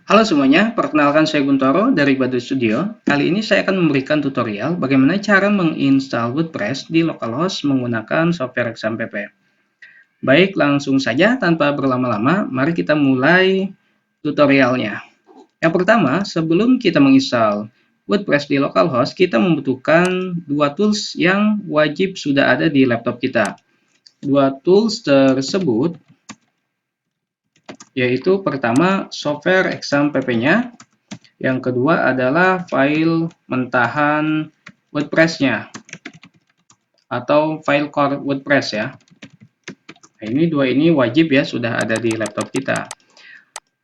Halo semuanya, perkenalkan saya Guntoro dari Badu Studio. Kali ini saya akan memberikan tutorial bagaimana cara menginstal WordPress di localhost menggunakan software XAMPP. Baik, langsung saja tanpa berlama-lama, mari kita mulai tutorialnya. Yang pertama, sebelum kita menginstal WordPress di localhost, kita membutuhkan dua tools yang wajib sudah ada di laptop kita. Dua tools tersebut yaitu pertama software XAMPP-nya. Yang kedua adalah file mentahan WordPress-nya atau file core WordPress ya. Nah, ini dua ini wajib ya sudah ada di laptop kita.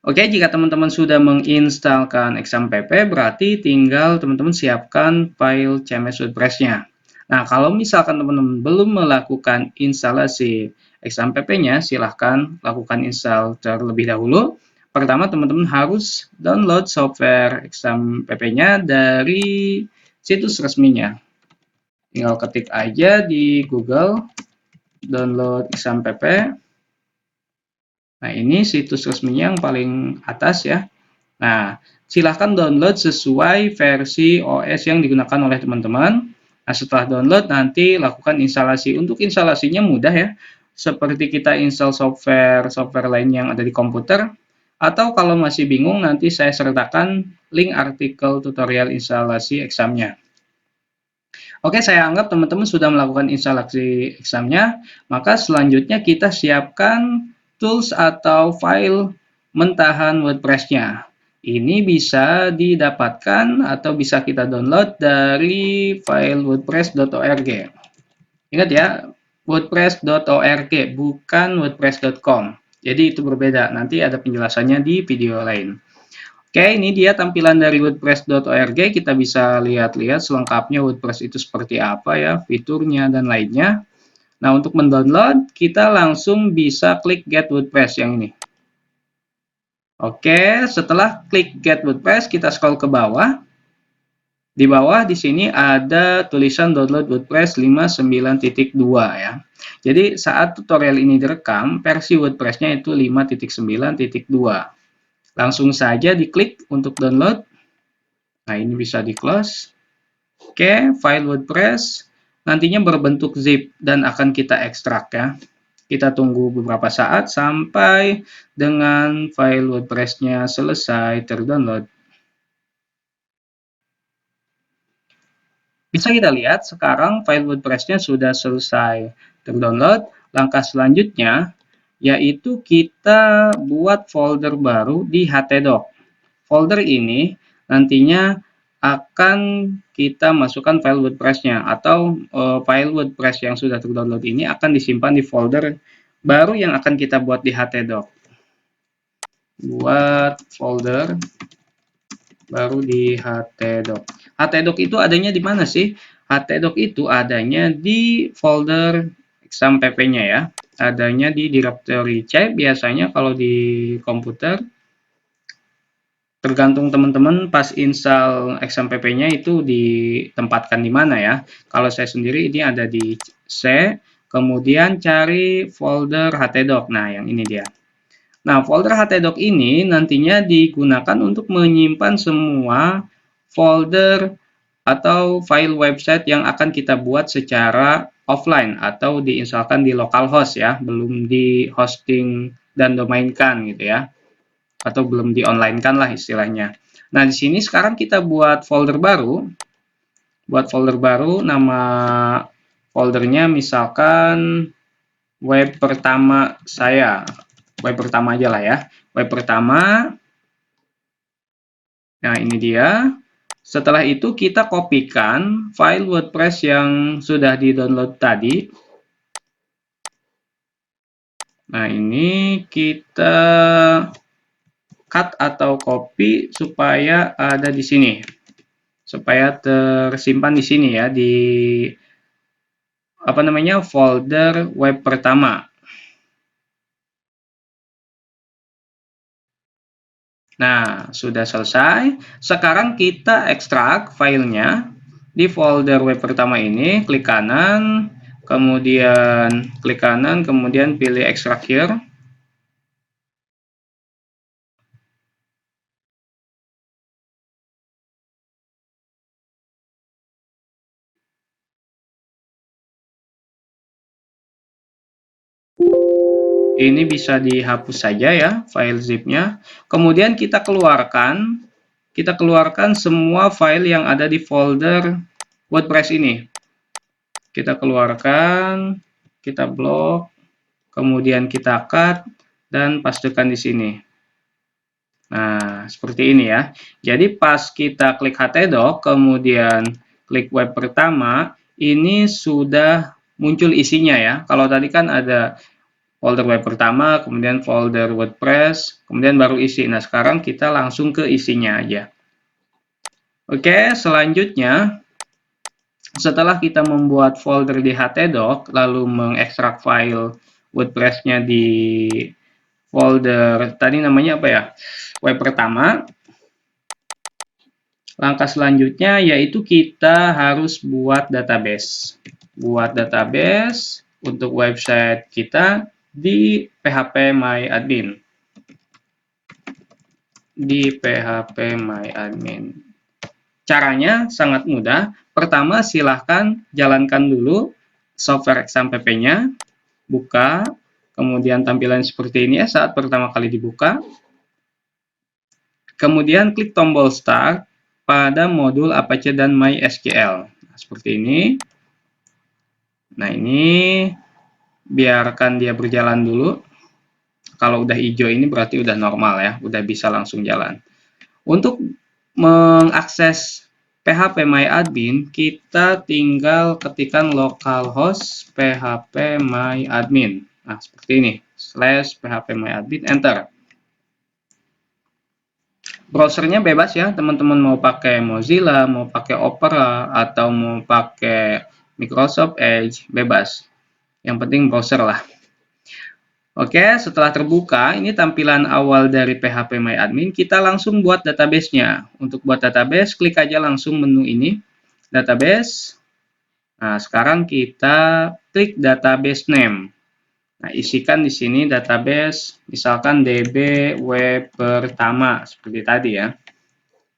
Oke, jika teman-teman sudah menginstalkan XAMPP, berarti tinggal teman-teman siapkan file CMS WordPress-nya. Nah, kalau misalkan teman-teman belum melakukan instalasi XAMPP-nya, silahkan lakukan install terlebih dahulu. Pertama, teman-teman harus download software XAMPP-nya dari situs resminya. Tinggal ketik aja di Google, download XAMPP. Nah, ini situs resminya yang paling atas ya. Nah, silahkan download sesuai versi OS yang digunakan oleh teman-teman. Nah, setelah download, nanti lakukan instalasi. Untuk instalasinya mudah ya, seperti kita install software lain yang ada di komputer. Atau kalau masih bingung, nanti saya sertakan link artikel tutorial instalasi examnya. Oke, saya anggap teman-teman sudah melakukan instalasi examnya. Maka selanjutnya kita siapkan tools atau file mentahan WordPress-nya. Ini bisa didapatkan atau bisa kita download dari file wordpress.org. Ingat ya, wordpress.org, bukan wordpress.com. Jadi itu berbeda, nanti ada penjelasannya di video lain. Oke, ini dia tampilan dari wordpress.org. Kita bisa lihat-lihat selengkapnya WordPress itu seperti apa ya, fiturnya dan lainnya. Nah, untuk mendownload, kita langsung bisa klik Get WordPress yang ini. Oke, setelah klik Get WordPress, kita scroll ke bawah. Di bawah di sini ada tulisan download WordPress 59.2 ya. Jadi saat tutorial ini direkam, versi WordPress-nya itu 5.9.2. Langsung saja diklik untuk download. Nah, ini bisa di close. Oke, file WordPress nantinya berbentuk zip dan akan kita ekstrak ya. Kita tunggu beberapa saat sampai dengan file WordPress-nya selesai terdownload. Bisa kita lihat sekarang file WordPress-nya sudah selesai terdownload. Langkah selanjutnya yaitu kita buat folder baru di htdoc. Folder ini nantinya akan kita masukkan file WordPress-nya atau file WordPress yang sudah terdownload ini akan disimpan di folder baru yang akan kita buat di htdoc. Buat folder baru di htdoc. Htdoc itu adanya di mana sih? Htdoc itu adanya di folder XAMPP-nya ya. Adanya di directory C biasanya kalau di komputer. Tergantung teman-teman pas install XAMPP-nya itu ditempatkan di mana ya. Kalau saya sendiri ini ada di C, kemudian cari folder htdoc. Nah, yang ini dia. Nah, folder htdoc ini nantinya digunakan untuk menyimpan semua folder atau file website yang akan kita buat secara offline atau diinstalkan di localhost ya, belum di hosting dan domainkan gitu ya, atau belum di online-kan lah istilahnya. Nah, di sini sekarang kita buat folder baru. Buat folder baru, nama foldernya misalkan web pertama saya. Web pertama aja lah ya. Web pertama. Nah, ini dia. Setelah itu kita kopikan file WordPress yang sudah di-download tadi. Nah, ini kita cut atau copy supaya ada di sini. Supaya tersimpan di sini ya, di apa namanya, folder web pertama. Nah, sudah selesai. Sekarang kita ekstrak filenya di folder web pertama ini. Klik kanan, kemudian pilih extract here. Ini bisa dihapus saja ya file zip-nya. Kemudian kita keluarkan semua file yang ada di folder WordPress ini. Kita keluarkan, kita blok, kemudian kita cut dan pastekan di sini. Nah, seperti ini ya. Jadi pas kita klik htdoc, kemudian klik web pertama, ini sudah muncul isinya ya. Kalau tadi kan ada folder web pertama, kemudian folder WordPress, kemudian baru isi. Nah, sekarang kita langsung ke isinya aja. Oke, selanjutnya setelah kita membuat folder di htdoc, lalu mengekstrak file WordPress-nya di folder tadi namanya apa ya? Web pertama. Langkah selanjutnya yaitu kita harus buat database. Buat database untuk website kita di PHP My Admin. Di PHP My Admin. Caranya sangat mudah. Pertama, silahkan jalankan dulu software XAMPP-nya, buka, kemudian tampilan seperti ini ya saat pertama kali dibuka. Kemudian klik tombol Start pada modul Apache dan MySQL. Nah, seperti ini. Nah, ini biarkan dia berjalan dulu. Kalau udah hijau ini berarti udah normal ya, udah bisa langsung jalan. Untuk mengakses PHP My Admin, kita tinggal ketikkan localhost PHP My Admin. Nah, seperti ini. /PHP My Admin, enter. Browsernya bebas ya, teman-teman mau pakai Mozilla, mau pakai Opera, atau mau pakai Microsoft Edge, bebas. Yang penting browser lah. Oke, setelah terbuka, ini tampilan awal dari PHP My Admin, kita langsung buat database-nya. Untuk buat database, klik aja langsung menu ini, database. Nah, sekarang kita klik database name. Nah, isikan di sini database, misalkan DB web pertama, seperti tadi ya.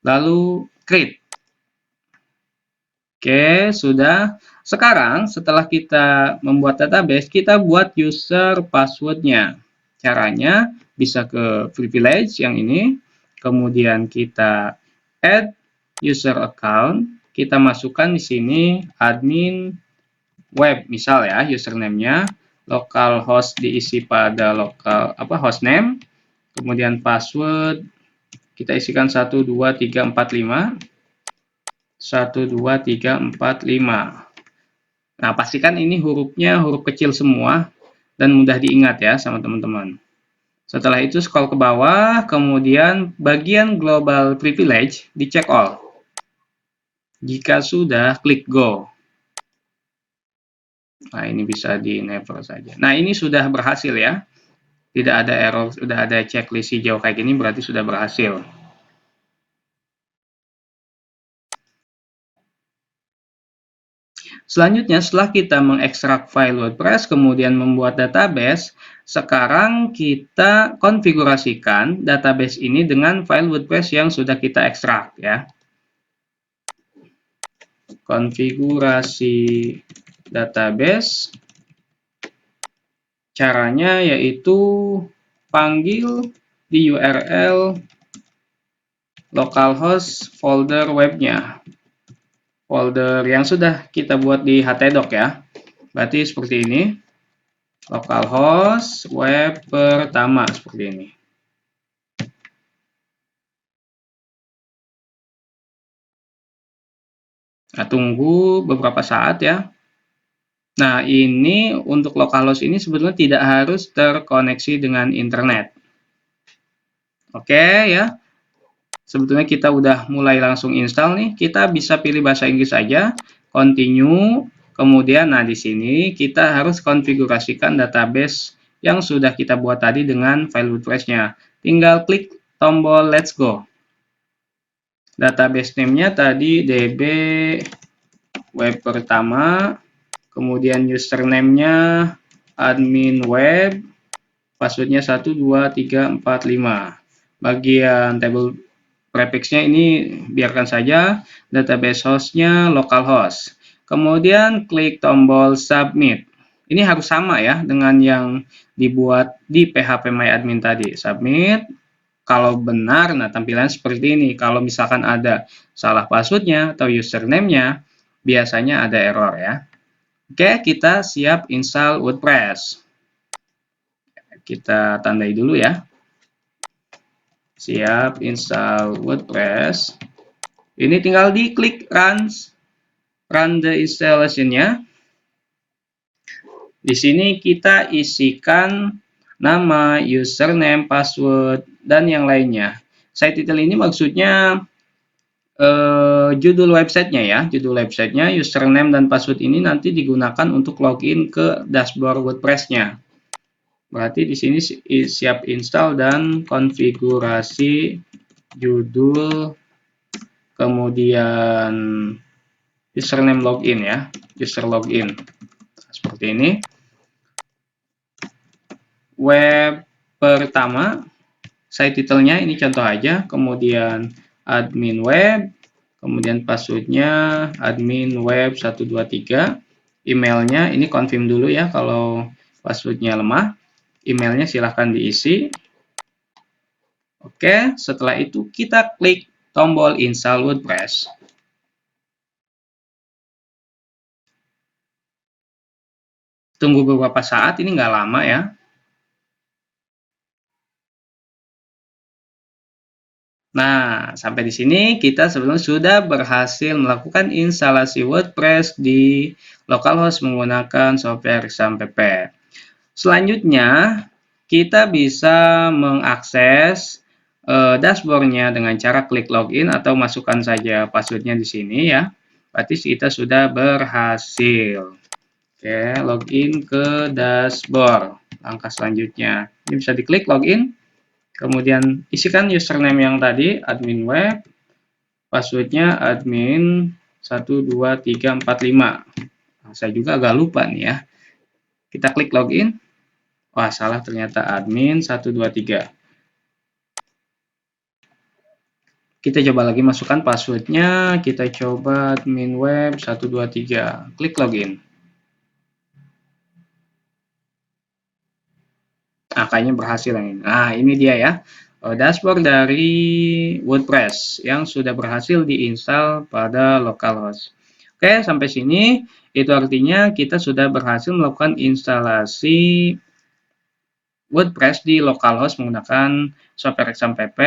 Lalu create. Oke, sudah. Sekarang setelah kita membuat database, kita buat user password-nya. Caranya bisa ke privilege yang ini, kemudian kita add user account, kita masukkan di sini admin web, misal ya username-nya, localhost diisi pada hostname, kemudian password kita isikan 1 2 3 4 5. 1 2 3 4 5. Nah, pastikan ini hurufnya huruf kecil semua dan mudah diingat ya sama teman-teman. Setelah itu scroll ke bawah, kemudian bagian global privilege dicek all. Jika sudah, klik go. Nah, ini bisa di enable saja. Nah, ini sudah berhasil ya. Tidak ada error, sudah ada checklist hijau kayak gini berarti sudah berhasil. Selanjutnya, setelah kita mengekstrak file WordPress, kemudian membuat database, sekarang kita konfigurasikan database ini dengan file WordPress yang sudah kita ekstrak ya. Konfigurasi database. Caranya yaitu panggil di URL localhost folder webnya. Folder yang sudah kita buat di htdoc ya. Berarti seperti ini. Localhost web pertama seperti ini. Nah, tunggu beberapa saat ya. Nah, ini untuk localhost ini sebetulnya tidak harus terkoneksi dengan internet. Oke ya. Sebetulnya kita udah mulai langsung install nih. Kita bisa pilih bahasa Inggris saja, continue. Kemudian, nah di sini kita harus konfigurasikan database yang sudah kita buat tadi dengan file WordPress-nya. Tinggal klik tombol let's go. Database name-nya tadi DB web pertama, kemudian username-nya admin web, password-nya 1 2 3 4 5. Bagian table prefix-nya ini biarkan saja, database host-nya localhost. Kemudian klik tombol submit. Ini harus sama ya dengan yang dibuat di phpMyAdmin tadi. Submit. Kalau benar, nah tampilan seperti ini. Kalau misalkan ada salah passwordnya atau username-nya, biasanya ada error ya. Oke, kita siap install WordPress. Kita tandai dulu ya. Siap install WordPress. Ini tinggal diklik run the installation-nya. Di sini kita isikan nama, username, password, dan yang lainnya. Site title ini maksudnya judul websitenya ya. Judul websitenya, username, dan password ini nanti digunakan untuk login ke dashboard WordPress-nya. Berarti di sini siap install dan konfigurasi judul, kemudian username login ya, user login. Seperti ini. Web pertama, site title-nya ini contoh aja, kemudian admin web, kemudian passwordnya admin web 123, emailnya ini confirm dulu ya kalau passwordnya lemah, emailnya silahkan diisi. Oke, setelah itu kita klik tombol install WordPress. Tunggu beberapa saat, ini nggak lama ya. Nah, sampai di sini kita sebelumnya sudah berhasil melakukan instalasi WordPress di localhost menggunakan software XAMPP. Selanjutnya, kita bisa mengakses dashboard-nya dengan cara klik login atau masukkan saja password-nya di sini ya. Berarti kita sudah berhasil. Oke, login ke dashboard. Langkah selanjutnya, ini bisa diklik login. Kemudian isikan username yang tadi, admin web, passwordnya admin 12345. Nah, saya juga agak lupa nih ya. Kita klik login. Wah, salah ternyata admin 123. Kita coba lagi masukkan passwordnya. Kita coba admin web 123. Klik login. Nah, kayaknya berhasil ini. Nah, ini dia ya. Dashboard dari WordPress yang sudah berhasil diinstal pada localhost. Oke, sampai sini itu artinya kita sudah berhasil melakukan instalasi WordPress di localhost menggunakan software XAMPP.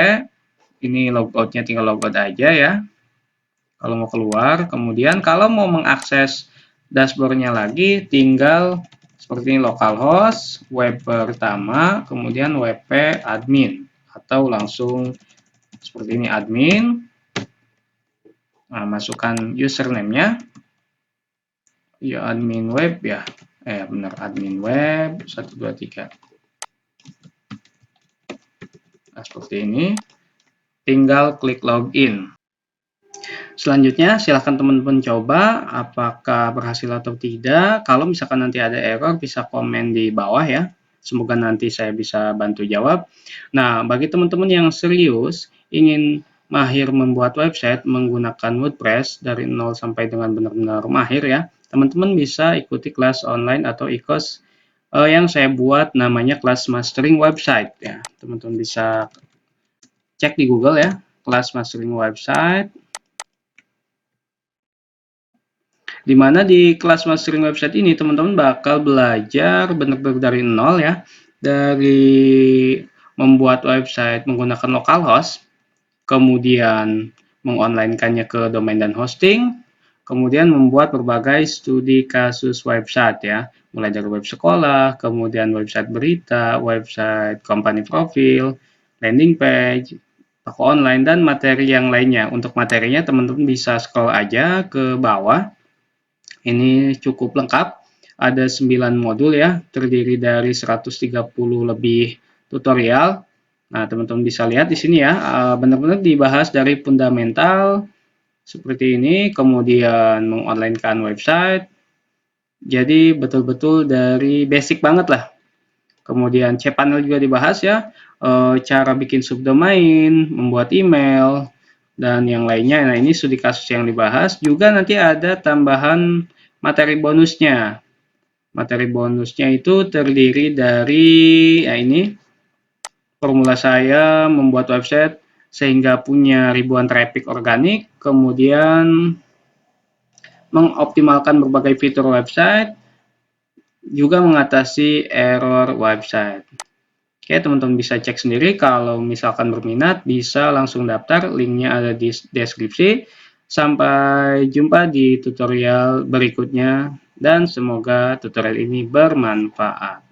Ini logoutnya tinggal logout aja ya. Kalau mau keluar, kemudian kalau mau mengakses dashboardnya lagi, tinggal seperti ini localhost, web pertama, kemudian wp admin, atau langsung seperti ini admin. Nah, masukkan username-nya, ya admin web ya, benar admin web 123. Nah, seperti ini, tinggal klik login. Selanjutnya, silahkan teman-teman coba apakah berhasil atau tidak. Kalau misalkan nanti ada error, bisa komen di bawah ya. Semoga nanti saya bisa bantu jawab. Nah, bagi teman-teman yang serius, ingin mahir membuat website menggunakan WordPress dari 0 sampai dengan benar-benar mahir ya, teman-teman bisa ikuti kelas online atau e-course yang saya buat namanya kelas mastering website ya. Teman-teman bisa cek di Google ya, kelas mastering website. Di mana di kelas mastering website ini teman-teman bakal belajar benar-benar dari nol ya, dari membuat website menggunakan localhost, kemudian mengonlinekannya ke domain dan hosting, kemudian membuat berbagai studi kasus website ya, mulai dari web sekolah, kemudian website berita, website company profile, landing page, toko online, dan materi yang lainnya. Untuk materinya teman-teman bisa scroll aja ke bawah. Ini cukup lengkap, ada 9 modul ya, terdiri dari 130 lebih tutorial. Nah, teman-teman bisa lihat di sini ya, benar-benar dibahas dari fundamental seperti ini, kemudian mengonlinekan website. Jadi betul-betul dari basic banget lah. Kemudian cPanel juga dibahas ya, cara bikin subdomain, membuat email, dan yang lainnya. Nah, ini studi kasus yang dibahas. Juga nanti ada tambahan materi bonusnya. Materi bonusnya itu terdiri dari ini formula saya membuat website sehingga punya ribuan traffic organik, kemudian mengoptimalkan berbagai fitur website, juga mengatasi error website. Oke, teman-teman bisa cek sendiri. Kalau misalkan berminat, bisa langsung daftar. Linknya ada di deskripsi. Sampai jumpa di tutorial berikutnya, dan semoga tutorial ini bermanfaat.